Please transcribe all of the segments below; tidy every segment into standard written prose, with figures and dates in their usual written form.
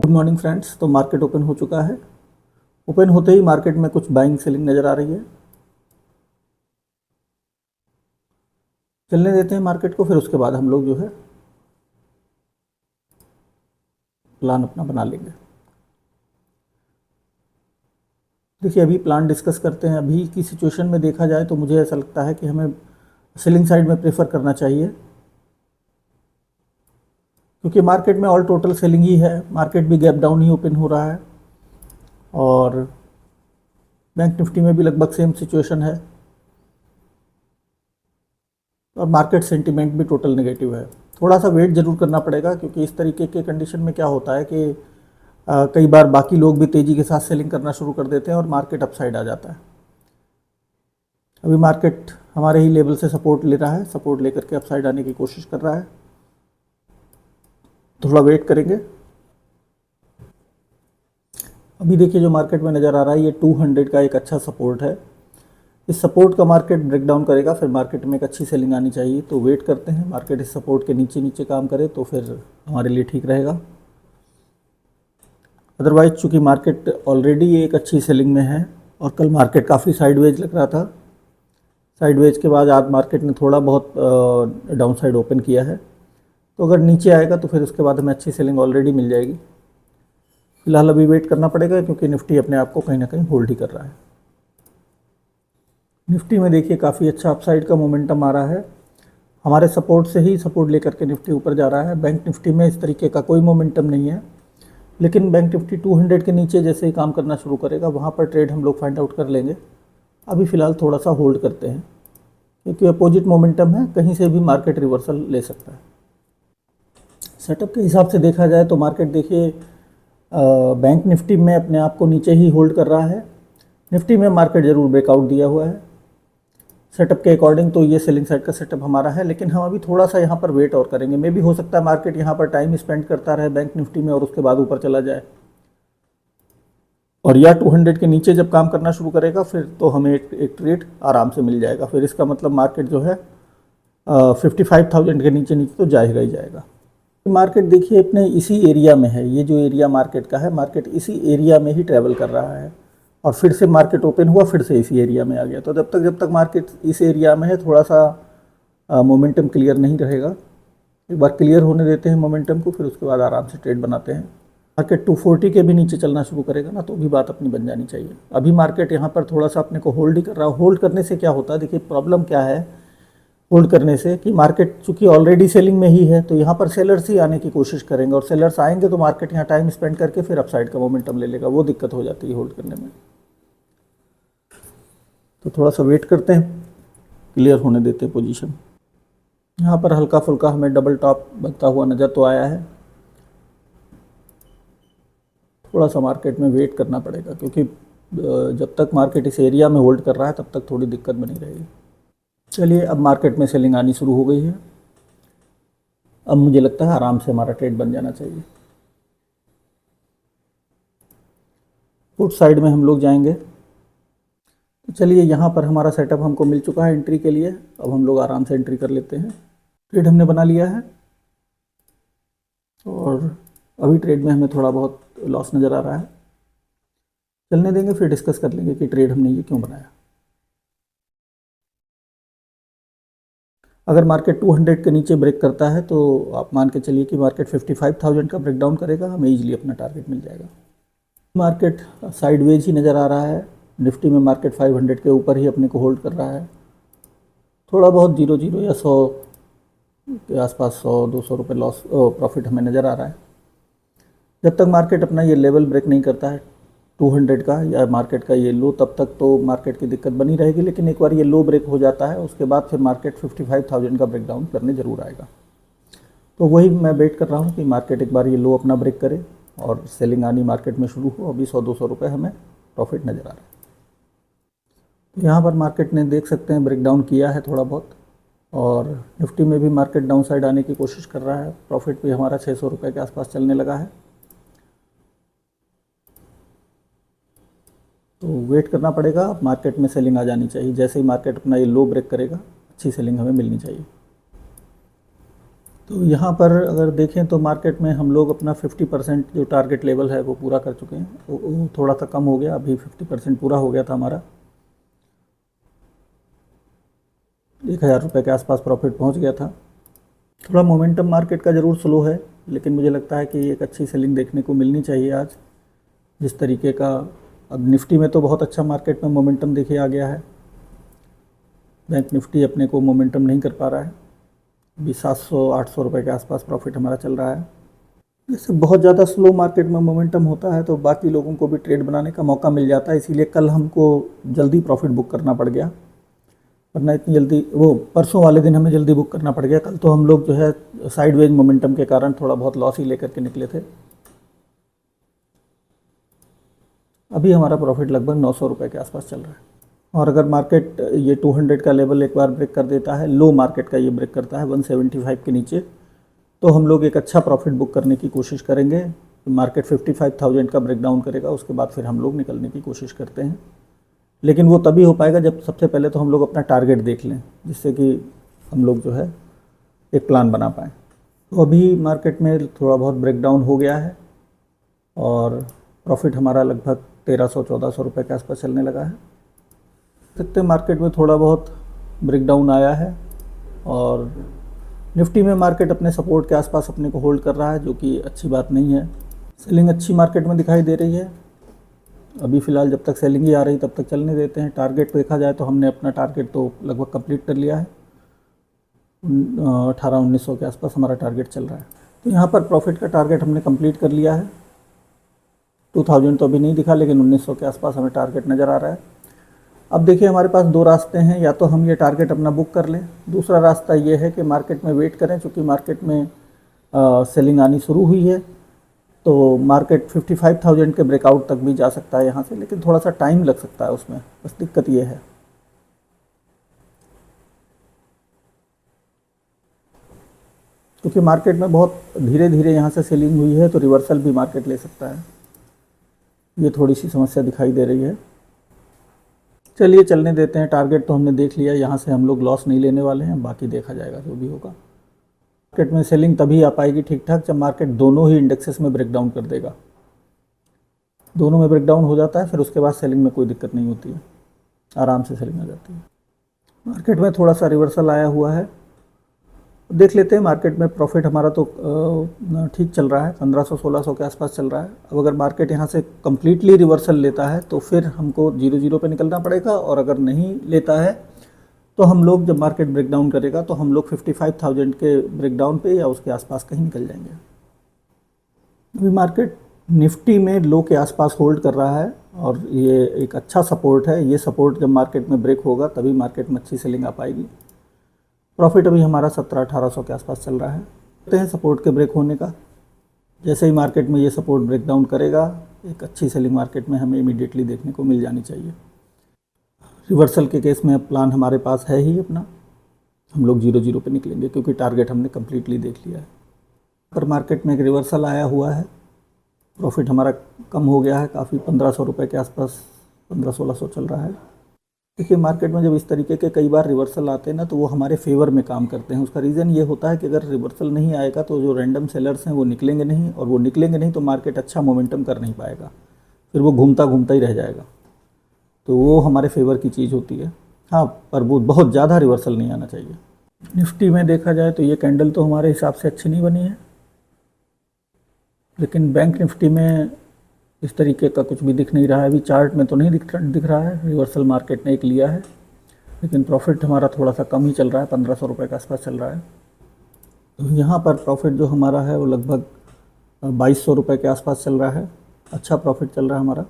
Good morning friends. तो market open हो चुका है। ओपन होते ही मार्केट में कुछ बाइंग सेलिंग नज़र आ रही है। चलने देते हैं मार्केट को, फिर उसके बाद हम लोग जो है प्लान अपना बना लेंगे। देखिए, अभी प्लान डिस्कस करते हैं। अभी की सिचुएशन में देखा जाए तो मुझे ऐसा लगता है कि हमें सेलिंग साइड में प्रेफर करना चाहिए, क्योंकि मार्केट में ऑल टोटल सेलिंग ही है। मार्केट भी गैप डाउन ही ओपन हो रहा है और बैंक निफ्टी में भी लगभग सेम सिचुएशन है और मार्केट सेंटीमेंट भी टोटल नेगेटिव है। थोड़ा सा वेट ज़रूर करना पड़ेगा, क्योंकि इस तरीके के कंडीशन में क्या होता है कि कई बार बाकी लोग भी तेज़ी के साथ सेलिंग करना शुरू कर देते हैं और मार्केट अपसाइड आ जाता है। अभी मार्केट हमारे ही लेवल से सपोर्ट ले रहा है, सपोर्ट लेकर के अपसाइड आने की कोशिश कर रहा है। थोड़ा वेट करेंगे। अभी देखिए, जो मार्केट में नज़र आ रहा है ये 200 का एक अच्छा सपोर्ट है। इस सपोर्ट का मार्केट ब्रेक डाउन करेगा, फिर मार्केट में एक अच्छी सेलिंग आनी चाहिए। तो वेट करते हैं, मार्केट इस सपोर्ट के नीचे नीचे काम करे तो फिर हमारे लिए ठीक रहेगा। अदरवाइज चूँकि मार्केट ऑलरेडी एक अच्छी सेलिंग में है और कल मार्केट काफ़ी साइडवेज लग रहा था, साइडवेज के बाद आज मार्केट ने थोड़ा बहुत डाउन साइड ओपन किया है। तो अगर नीचे आएगा तो फिर उसके बाद हमें अच्छी सेलिंग ऑलरेडी मिल जाएगी। फिलहाल अभी वेट करना पड़ेगा, क्योंकि निफ्टी अपने आप को कहीं ना कहीं होल्ड ही कर रहा है। निफ्टी में देखिए काफ़ी अच्छा अपसाइड का मोमेंटम आ रहा है। हमारे सपोर्ट से ही सपोर्ट लेकर के निफ्टी ऊपर जा रहा है। बैंक निफ्टी में इस तरीके का कोई मोमेंटम नहीं है, लेकिन बैंक निफ्टी 200 के नीचे जैसे ही काम करना शुरू करेगा वहाँ पर ट्रेड हम लोग फाइंड आउट कर लेंगे। अभी फ़िलहाल थोड़ा सा होल्ड करते हैं, क्योंकि अपोजिट मोमेंटम है, कहीं से भी मार्केट रिवर्सल ले सकता है। सेटअप के हिसाब से देखा जाए तो मार्केट देखिए बैंक निफ्टी में अपने आप को नीचे ही होल्ड कर रहा है। निफ्टी में मार्केट ज़रूर ब्रेकआउट दिया हुआ है। सेटअप के अकॉर्डिंग तो ये सेलिंग साइड का सेटअप हमारा है, लेकिन हम अभी थोड़ा सा यहाँ पर वेट और करेंगे। मे भी हो सकता है मार्केट यहाँ पर टाइम स्पेंड करता रहे बैंक निफ्टी में और उसके बाद ऊपर चला जाए, और या 200 के नीचे जब काम करना शुरू करेगा फिर तो हमें एक ट्रेड आराम से मिल जाएगा। फिर इसका मतलब मार्केट जो है 55,000 के नीचे नीचे तो जाएगा ही जाएगा। मार्केट देखिए अपने इसी एरिया में है। ये जो एरिया मार्केट का है, मार्केट इसी एरिया में ही ट्रैवल कर रहा है और फिर से मार्केट ओपन हुआ, फिर से इसी एरिया में आ गया। तो जब तक मार्केट इस एरिया में है, थोड़ा सा मोमेंटम क्लियर नहीं रहेगा। एक बार क्लियर होने देते हैं मोमेंटम को, फिर उसके बाद आराम से ट्रेड बनाते हैं। मार्केट 240 के भी नीचे चलना शुरू करेगा ना, तो भी बात अपनी बन जानी चाहिए। अभी मार्केट यहाँ पर थोड़ा सा अपने को होल्ड ही कर रहा है। होल्ड करने से क्या होता है, देखिए प्रॉब्लम क्या है होल्ड करने से, कि मार्केट चूँकि ऑलरेडी सेलिंग में ही है तो यहाँ पर सेलर्स ही आने की कोशिश करेंगे, और सेलर्स आएंगे तो मार्केट यहाँ टाइम स्पेंड करके फिर अपसाइड का मोमेंटम ले लेगा। वो दिक्कत हो जाती है होल्ड करने में। तो थोड़ा सा वेट करते हैं, क्लियर होने देते हैं पोजीशन। यहाँ पर हल्का फुल्का हमें डबल टॉप बनता हुआ नज़र तो आया है। थोड़ा सा मार्केट में वेट करना पड़ेगा, क्योंकि जब तक मार्केट इस एरिया में होल्ड कर रहा है तब तक थोड़ी दिक्कत बनी रहेगी। चलिए, अब मार्केट में सेलिंग आनी शुरू हो गई है। अब मुझे लगता है आराम से हमारा ट्रेड बन जाना चाहिए। पुट साइड में हम लोग जाएंगे। तो चलिए, यहाँ पर हमारा सेटअप हमको मिल चुका है एंट्री के लिए। अब हम लोग आराम से एंट्री कर लेते हैं। ट्रेड हमने बना लिया है और अभी ट्रेड में हमें थोड़ा बहुत लॉस नज़र आ रहा है। चलने देंगे, फिर डिस्कस कर लेंगे कि ट्रेड हमने ये क्यों बनाया। अगर मार्केट 200 के नीचे ब्रेक करता है तो आप मान के चलिए कि मार्केट 55,000 का ब्रेक डाउन करेगा, हमें ईजिली अपना टारगेट मिल जाएगा। मार्केट साइडवेज ही नज़र आ रहा है। निफ्टी में मार्केट 500 के ऊपर ही अपने को होल्ड कर रहा है। थोड़ा बहुत 0 या 100 के आसपास 100-200 रुपये लॉस प्रॉफिट हमें नज़र आ रहा है। जब तक मार्केट अपना ये लेवल ब्रेक नहीं करता है 200 का या मार्केट का ये लो, तब तक तो मार्केट की दिक्कत बनी रहेगी। लेकिन एक बार ये लो ब्रेक हो जाता है, उसके बाद फिर मार्केट 55,000 का ब्रेक डाउन करने ज़रूर आएगा। तो वही मैं वेट कर रहा हूँ कि मार्केट एक बार ये लो अपना ब्रेक करे और सेलिंग आनी मार्केट में शुरू हो। अभी 100-200 रुपये हमें प्रॉफिट नज़र आ रहा है। तो यहाँ पर मार्केट ने देख सकते हैं ब्रेक डाउन किया है थोड़ा बहुत, और निफ्टी में भी मार्केट डाउन साइड आने की कोशिश कर रहा है। प्रॉफिट भी हमारा 600 रुपये के आसपास चलने लगा है। तो वेट करना पड़ेगा। मार्केट में सेलिंग आ जानी चाहिए। जैसे ही मार्केट अपना ये लो ब्रेक करेगा, अच्छी सेलिंग हमें मिलनी चाहिए। तो यहाँ पर अगर देखें तो मार्केट में हम लोग अपना 50% जो टारगेट लेवल है वो पूरा कर चुके हैं। वो थोड़ा सा कम हो गया, अभी 50% पूरा हो गया था हमारा। 1000 रुपये के आसपास प्रॉफिट पहुँच गया था। थोड़ा मोमेंटम मार्केट का ज़रूर स्लो है, लेकिन मुझे लगता है कि एक अच्छी सेलिंग देखने को मिलनी चाहिए आज। जिस तरीके का अब निफ्टी में तो बहुत अच्छा मार्केट में मोमेंटम देखिए आ गया है। बैंक निफ्टी अपने को मोमेंटम नहीं कर पा रहा है, अभी 700-800 रुपये के आसपास प्रॉफिट हमारा चल रहा है। जैसे बहुत ज़्यादा स्लो मार्केट में मोमेंटम होता है तो बाकी लोगों को भी ट्रेड बनाने का मौका मिल जाता है, इसीलिए कल हमको जल्दी प्रॉफिट बुक करना पड़ गया, वरना इतनी जल्दी वो परसों वाले दिन हमें जल्दी बुक करना पड़ गया। कल तो हम लोग जो है साइडवेज मोमेंटम के कारण थोड़ा बहुत लॉस ही लेकर के निकले थे। अभी हमारा प्रॉफिट लगभग 900 रुपये के आसपास चल रहा है। और अगर मार्केट ये 200 का लेवल एक बार ब्रेक कर देता है, लो मार्केट का ये ब्रेक करता है 175 के नीचे, तो हम लोग एक अच्छा प्रॉफिट बुक करने की कोशिश करेंगे। मार्केट 55,000 का ब्रेक डाउन करेगा, उसके बाद फिर हम लोग निकलने की कोशिश करते हैं। लेकिन वो तभी हो पाएगा जब सबसे पहले तो हम लोग अपना टारगेट देख लें, जिससे कि हम लोग जो है एक प्लान बना पाएँ। तो अभी मार्केट में थोड़ा बहुत ब्रेक डाउन हो गया है और प्रॉफिट हमारा लगभग 1300-1400 रुपये के आसपास चलने लगा है। सकते मार्केट में थोड़ा बहुत ब्रेक डाउन आया है और निफ्टी में मार्केट अपने सपोर्ट के आसपास अपने को होल्ड कर रहा है, जो कि अच्छी बात नहीं है। सेलिंग अच्छी मार्केट में दिखाई दे रही है। अभी फ़िलहाल जब तक सेलिंग ही आ रही तब तक चलने देते हैं। टारगेट देखा जाए तो हमने अपना टारगेट तो लगभग कंप्लीट कर लिया है। 1800-1900 के आसपास हमारा टारगेट चल रहा है। तो यहाँ पर प्रॉफिट का टारगेट हमने कंप्लीट कर लिया है। 2000 तो अभी नहीं दिखा, लेकिन 1900 के आसपास हमें टारगेट नज़र आ रहा है। अब देखिए हमारे पास दो रास्ते हैं, या तो हम ये टारगेट अपना बुक कर लें, दूसरा रास्ता ये है कि मार्केट में वेट करें। चूँकि मार्केट में सेलिंग आनी शुरू हुई है तो मार्केट 55,000 के ब्रेकआउट तक भी जा सकता है यहाँ से, लेकिन थोड़ा सा टाइम लग सकता है उसमें, बस दिक्कत ये है। क्योंकि मार्केट में बहुत धीरे धीरे यहाँ से सेलिंग हुई है तो रिवर्सल भी मार्केट ले सकता है, ये थोड़ी सी समस्या दिखाई दे रही है। चलिए चलने देते हैं। टारगेट तो हमने देख लिया, यहाँ से हम लोग लॉस नहीं लेने वाले हैं, बाकी देखा जाएगा जो भी होगा। मार्केट में सेलिंग तभी आ पाएगी ठीक ठाक जब मार्केट दोनों ही इंडेक्सेस में ब्रेकडाउन कर देगा। दोनों में ब्रेकडाउन हो जाता है फिर उसके बाद सेलिंग में कोई दिक्कत नहीं होती है, आराम से सेलिंग आ जाती है। मार्केट में थोड़ा सा रिवर्सल आया हुआ है, देख लेते हैं। मार्केट में प्रॉफिट हमारा तो ठीक चल रहा है, 1500-1600 के आसपास चल रहा है। अब अगर मार्केट यहाँ से कम्प्लीटली रिवर्सल लेता है तो फिर हमको 0-0 पे निकलना पड़ेगा, और अगर नहीं लेता है तो हम लोग जब मार्केट ब्रेकडाउन करेगा तो हम लोग 55,000 के ब्रेकडाउन पे या उसके आसपास कहीं निकल जाएंगे। अभी मार्केट निफ्टी में लो के आसपास होल्ड कर रहा है और ये एक अच्छा सपोर्ट है। ये सपोर्ट जब मार्केट में ब्रेक होगा तभी मार्केट में अच्छी सेलिंग आ पाएगी। प्रॉफिट अभी हमारा 1700-1800 के आसपास चल रहा है। देखते हैं सपोर्ट के ब्रेक होने का। जैसे ही मार्केट में ये सपोर्ट ब्रेक डाउन करेगा, एक अच्छी सेलिंग मार्केट में हमें इमीडिएटली देखने को मिल जानी चाहिए। रिवर्सल के केस में प्लान हमारे पास है ही अपना, हम लोग 0-0 पे निकलेंगे क्योंकि टारगेट हमने कम्प्लीटली देख लिया है। पर मार्केट में एक रिवर्सल आया हुआ है, प्रॉफिट हमारा कम हो गया है काफ़ी, 1500 रुपये के आसपास, 1500-1600 चल रहा है। देखिए मार्केट में जब इस तरीके के कई बार रिवर्सल आते हैं ना तो वो हमारे फेवर में काम करते हैं। उसका रीज़न ये होता है कि अगर रिवर्सल नहीं आएगा तो जो रैंडम सेलर्स हैं वो निकलेंगे नहीं, और वो निकलेंगे नहीं तो मार्केट अच्छा मोमेंटम कर नहीं पाएगा, फिर वो घूमता घूमता ही रह जाएगा। तो वो हमारे फेवर की चीज़ होती है। हाँ, पर वो बहुत ज़्यादा रिवर्सल नहीं आना चाहिए। निफ्टी में देखा जाए तो ये कैंडल तो हमारे हिसाब से अच्छी नहीं बनी है, लेकिन बैंक निफ्टी में इस तरीके का कुछ भी दिख नहीं रहा है। अभी चार्ट में तो नहीं दिख रहा है, रिवर्सल मार्केट ने एक लिया है, लेकिन प्रॉफिट हमारा थोड़ा सा कम ही चल रहा है, 1500 रुपये के आसपास चल रहा है। तो यहाँ पर प्रॉफिट जो हमारा है वो लगभग 2200 रुपये के आसपास चल रहा है। अच्छा प्रॉफिट चल रहा है हमारा।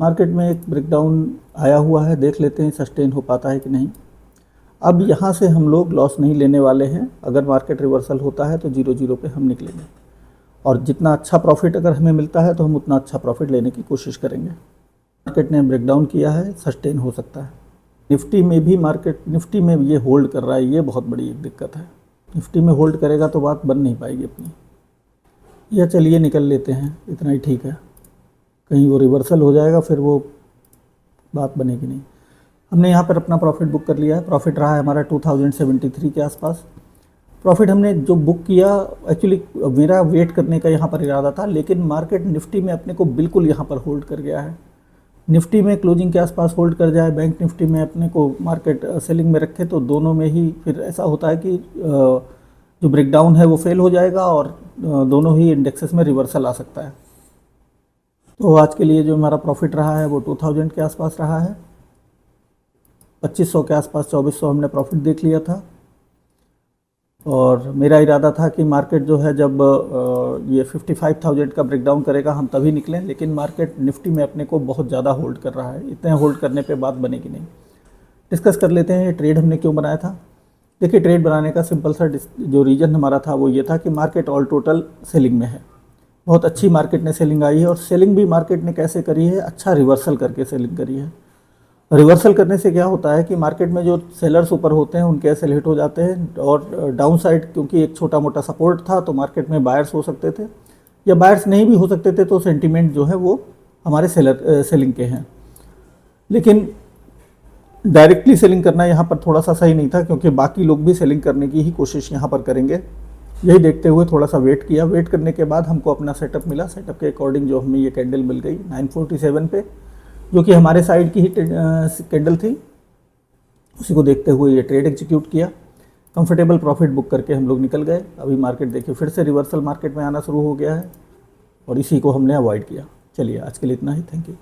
मार्केट में एक ब्रेकडाउन आया हुआ है, देख लेते हैं सस्टेन हो पाता है कि नहीं। अब यहाँ से हम लोग लॉस नहीं लेने वाले हैं। अगर मार्केट रिवर्सल होता है तो 0-0 पे हम निकलेंगे, और जितना अच्छा प्रॉफिट अगर हमें मिलता है तो हम उतना अच्छा प्रॉफिट लेने की कोशिश करेंगे। मार्केट ने ब्रेकडाउन किया है, सस्टेन हो सकता है। निफ्टी में भी निफ्टी में ये होल्ड कर रहा है, ये बहुत बड़ी एक दिक्कत है। निफ्टी में होल्ड करेगा तो बात बन नहीं पाएगी अपनी। या चलिए निकल लेते हैं, इतना ही ठीक है। कहीं वो रिवर्सल हो जाएगा फिर वो बात बनेगी नहीं। हमने यहाँ पर अपना प्रॉफिट बुक कर लिया है। प्रॉफिट रहा है हमारा 2073 के आसपास। प्रॉफिट हमने जो बुक किया, एक्चुअली मेरा वेट करने का यहाँ पर इरादा था, लेकिन मार्केट निफ्टी में अपने को बिल्कुल यहाँ पर होल्ड कर गया है। निफ्टी में क्लोजिंग के आसपास होल्ड कर जाए, बैंक निफ्टी में अपने को मार्केट सेलिंग में रखे, तो दोनों में ही फिर ऐसा होता है कि जो ब्रेकडाउन है वो फेल हो जाएगा और दोनों ही इंडेक्सेस में रिवर्सल आ सकता है। तो आज के लिए जो हमारा प्रॉफिट रहा है वो 2000 के आसपास रहा है। 2500 के आसपास 2400 हमने प्रॉफिट देख लिया था। और मेरा इरादा था कि मार्केट जो है जब ये 55,000 का ब्रेकडाउन करेगा हम तभी निकलें, लेकिन मार्केट निफ्टी में अपने को बहुत ज़्यादा होल्ड कर रहा है। इतने होल्ड करने पे बात बनेगी नहीं। डिस्कस कर लेते हैं ये ट्रेड हमने क्यों बनाया था। देखिए, ट्रेड बनाने का सिंपल सा जो रीज़न हमारा था वो ये था कि मार्केट ऑल टोटल सेलिंग में है। बहुत अच्छी मार्केट ने सेलिंग आई है, और सेलिंग भी मार्केट ने कैसे करी है, अच्छा रिवर्सल करके सेलिंग करी है। रिवर्सल करने से क्या होता है कि मार्केट में जो सेलर्स ऊपर होते हैं उनके ऐसे हिट हो जाते हैं, और डाउन साइड क्योंकि एक छोटा मोटा सपोर्ट था तो मार्केट में बायर्स हो सकते थे, या बायर्स नहीं भी हो सकते थे, तो सेंटीमेंट जो है वो हमारे सेलिंग के हैं। लेकिन डायरेक्टली सेलिंग करना यहाँ पर थोड़ा सा सही नहीं था, क्योंकि बाकी लोग भी सेलिंग करने की ही कोशिश यहाँ पर करेंगे। यही देखते हुए थोड़ा सा वेट किया। वेट करने के बाद हमको अपना सेटअप मिला। सेटअप के अकॉर्डिंग जो हमें ये कैंडल मिल गई 947 पे, जो कि हमारे साइड की ही कैंडल थी। उसी को देखते हुए ये ट्रेड एग्जीक्यूट किया। कंफर्टेबल प्रॉफिट बुक करके हम लोग निकल गए। अभी मार्केट देखिए फिर से रिवर्सल मार्केट में आना शुरू हो गया है, और इसी को हमने अवॉइड किया। चलिए, आज के लिए इतना ही। Thank you.